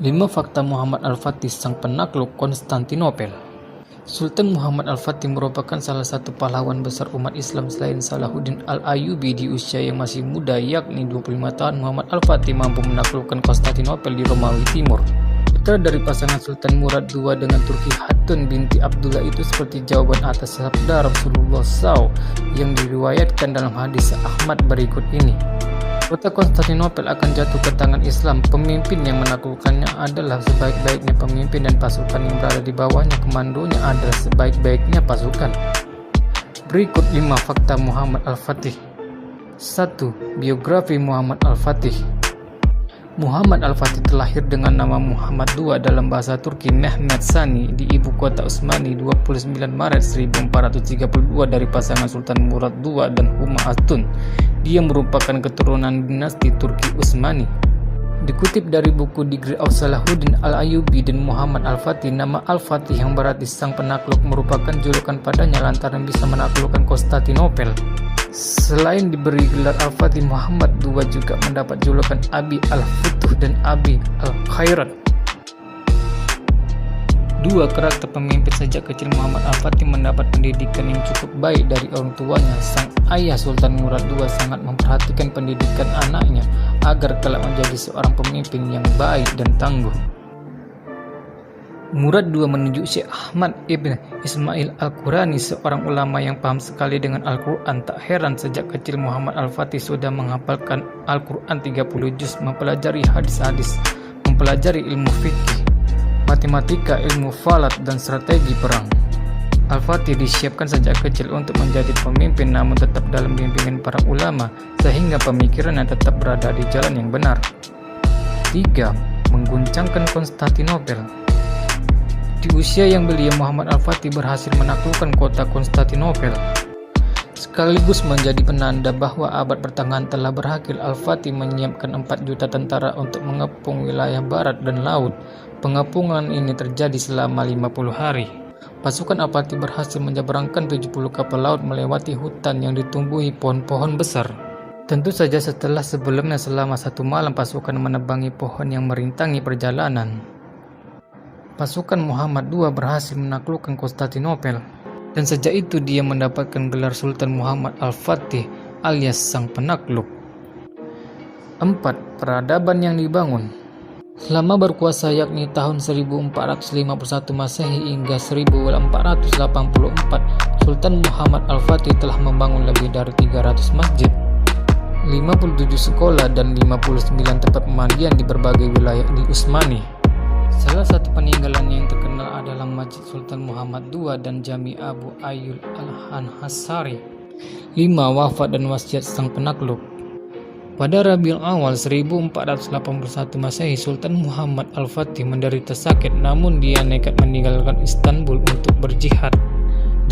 5 Fakta Muhammad Al-Fatih, sang penakluk Konstantinopel. Sultan Muhammad Al-Fatih merupakan salah satu pahlawan besar umat Islam selain Salahuddin Al-Ayyubi. Di usia yang masih muda, yakni 25 tahun, Muhammad Al-Fatih mampu menaklukkan Konstantinopel di Romawi Timur. Putra dari pasangan Sultan Murad II dengan Turki Hatun binti Abdullah itu seperti jawaban atas sabda Rasulullah SAW yang diriwayatkan dalam hadis Ahmad berikut ini. Kota Konstantinopel akan jatuh ke tangan Islam. Pemimpin yang menaklukkannya adalah sebaik-baiknya pemimpin, dan pasukan yang berada di bawahnya komandonya adalah sebaik-baiknya pasukan. Berikut 5 fakta Muhammad Al-Fatih. 1. Biografi Muhammad Al-Fatih. Muhammad Al-Fatih terlahir dengan nama Muhammad II dalam bahasa Turki Mehmet Sani di ibu kota Utsmani 29 Maret 1432 dari pasangan Sultan Murad II dan Huma Hatun. Dia merupakan keturunan dinasti Turki Utsmani. Dikutip dari buku Degree of Salahuddin Al-Ayyubi dan Muhammad Al-Fatih, nama Al-Fatih yang berarti sang penakluk merupakan julukan padanya lantaran bisa menaklukkan Konstantinopel. Selain diberi gelar Al-Fatih, Muhammad II juga mendapat julukan Abi Al-Futuh dan Abi Al-Khairat. 2. Karakter pemimpin. Sejak kecil Muhammad Al-Fatih mendapat pendidikan yang cukup baik dari orang tuanya. Sang ayah Sultan Murad II sangat memperhatikan pendidikan anaknya agar kelak menjadi seorang pemimpin yang baik dan tangguh. Murad II menunjuk Syekh Ahmad Ibn Ismail Al-Qurani, seorang ulama yang paham sekali dengan Al-Quran. Tak heran sejak kecil Muhammad Al-Fatih sudah menghafalkan Al-Quran 30 juz, mempelajari hadis-hadis, mempelajari ilmu fikih, matematika, ilmu falak, dan strategi perang. Al-Fatih disiapkan sejak kecil untuk menjadi pemimpin, namun tetap dalam bimbingan para ulama, sehingga pemikirannya tetap berada di jalan yang benar. 3. Mengguncangkan Konstantinopel. Di usia yang belia, Muhammad Al-Fatih berhasil menaklukkan kota Konstantinopel, sekaligus menjadi penanda bahwa abad pertengahan telah berakhir. Al-Fatih menyiapkan 4 juta tentara untuk mengepung wilayah barat dan laut. Pengepungan ini terjadi selama 50 hari. Pasukan Al-Fatih berhasil menyeberangkan 70 kapal laut melewati hutan yang ditumbuhi pohon-pohon besar. Tentu saja sebelumnya selama 1 malam pasukan menebangi pohon yang merintangi perjalanan. Pasukan Muhammad II berhasil menaklukkan Konstantinopel, dan sejak itu dia mendapatkan gelar Sultan Muhammad Al-Fatih alias sang penakluk. 4. Peradaban yang dibangun. Selama berkuasa, yakni tahun 1451 Masehi hingga 1484, Sultan Muhammad Al-Fatih telah membangun lebih dari 300 masjid, 57 sekolah, dan 59 tempat pemandian di berbagai wilayah di Utsmani. Salah satu peninggalan yang terkenal adalah Masjid Sultan Muhammad II dan Jami Abu Ayyub Al-Ansari. 5. Wafat dan wasiat sang penakluk. Pada Rabiul Awal 1481 Masehi, Sultan Muhammad Al-Fatih menderita sakit, namun dia nekat meninggalkan Istanbul untuk berjihad.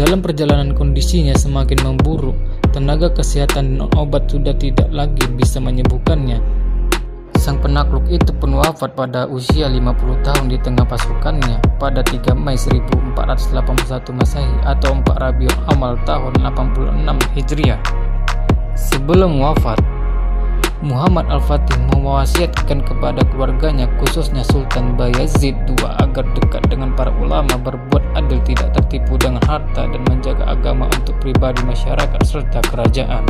Dalam perjalanan kondisinya semakin memburuk, tenaga kesehatan dan obat sudah tidak lagi bisa menyembuhkannya. Sang penakluk itu pun wafat pada usia 50 tahun di tengah pasukannya pada 3 Mei 1481 Masehi atau 4 Rabiul Awal tahun 86 Hijriah. Sebelum wafat, Muhammad Al-Fatih mewasiatkan kepada keluarganya, khususnya Sultan Bayazid II, agar dekat dengan para ulama, berbuat adil, tidak tertipu dengan harta, dan menjaga agama untuk pribadi, masyarakat, serta kerajaan.